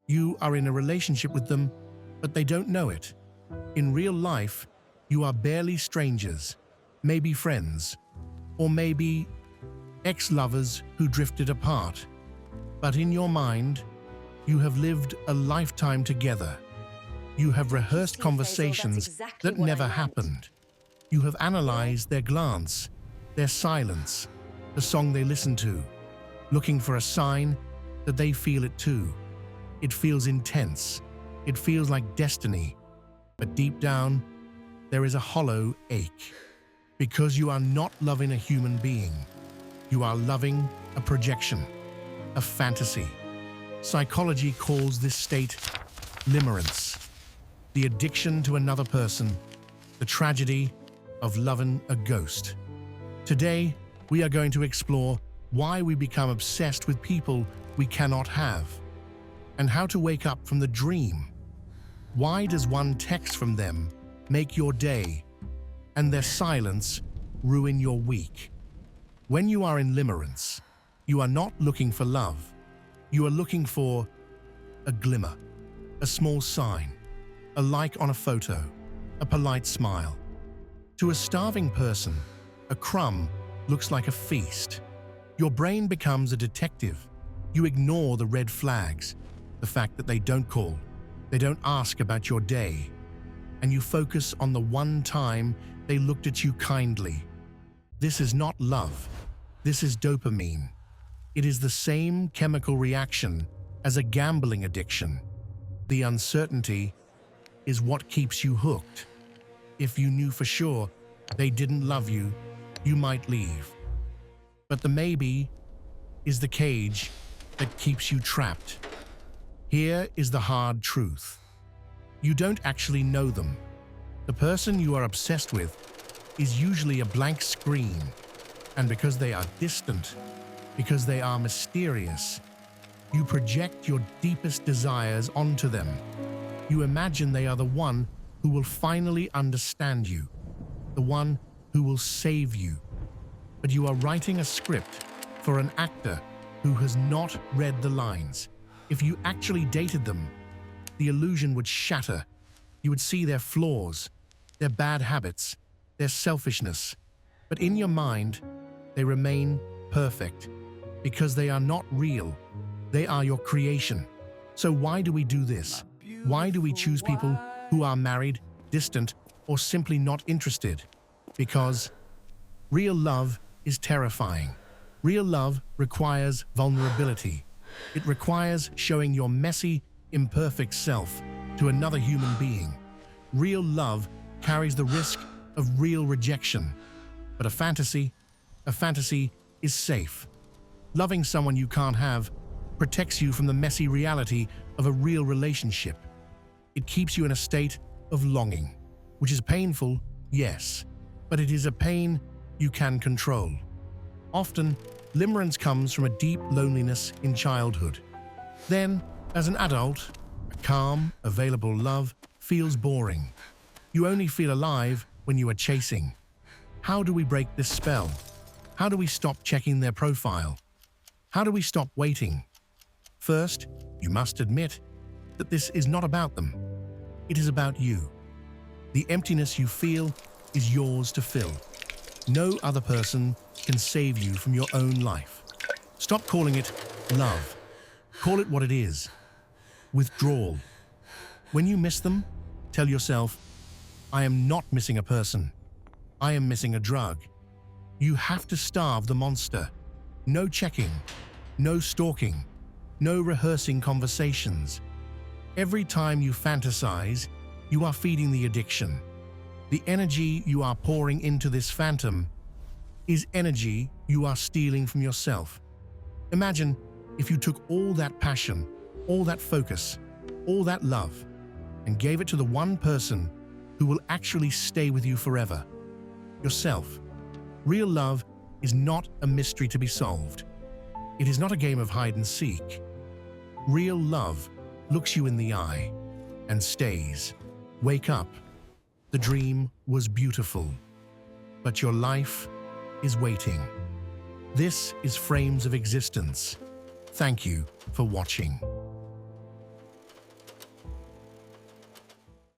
You are in a relationship with them, but they don't know it. In real life, you are barely strangers, maybe friends, or maybe ex-lovers who drifted apart. But in your mind, you have lived a lifetime together. You have rehearsed conversations that never happened. You have analyzed their glance, their silence, the song they listen to, looking for a sign that they feel it too. It feels intense. It feels like destiny. But deep down, there is a hollow ache. Because you are not loving a human being. You are loving a projection, a fantasy. Psychology calls this state limerence, the addiction to another person, the tragedy of loving a ghost. Today, we are going to explore why we become obsessed with people we cannot have, and how to wake up from the dream. Why does one text from them make your day, and their silence ruin your week? When you are in limerence, you are not looking for love. You are looking for a glimmer, a small sign, a like on a photo, a polite smile. To a starving person, a crumb looks like a feast. Your brain becomes a detective. You ignore the red flags, the fact that they don't call, they don't ask about your day, and you focus on the one time they looked at you kindly. This is not love. This is dopamine. It is the same chemical reaction as a gambling addiction. The uncertainty is what keeps you hooked. If you knew for sure they didn't love you, you might leave. But the maybe is the cage that keeps you trapped. Here is the hard truth. You don't actually know them. The person you are obsessed with is usually a blank screen, and because they are distant, because they are mysterious, you project your deepest desires onto them. You imagine they are the one who will finally understand you, the one who will save you. But you are writing a script for an actor who has not read the lines. If you actually dated them, the illusion would shatter. You would see their flaws, their bad habits, their selfishness. But in your mind, they remain perfect because they are not real. They are your creation. So why do we do this? Why do we choose people who are married, distant, or simply not interested? Because real love is terrifying. Real love requires vulnerability. It requires showing your messy, imperfect self to another human being. Real love carries the risk of real rejection. But a fantasy is safe. Loving someone you can't have protects you from the messy reality of a real relationship. It keeps you in a state of longing, which is painful, yes, but it is a pain you can control. Often, limerence comes from a deep loneliness in childhood. Then, as an adult, a calm, available love feels boring. You only feel alive when you are chasing. How do we break this spell? How do we stop checking their profile? How do we stop waiting? First, you must admit that this is not about them. It is about you. The emptiness you feel is yours to fill. No other person can save you from your own life. Stop calling it love. Call it what it is. Withdrawal. When you miss them, tell yourself, I am not missing a person. I am missing a drug. You have to starve the monster. No checking, no stalking, no rehearsing conversations. Every time you fantasize, you are feeding the addiction. The energy you are pouring into this phantom is energy you are stealing from yourself. Imagine if you took all that passion, all that focus, all that love, and gave it to the one person who will actually stay with you forever. Yourself. Real love is not a mystery to be solved. It is not a game of hide and seek. Real love looks you in the eye and stays. Wake up. The dream was beautiful, but your life is waiting. This is Frames of Existence. Thank you for watching.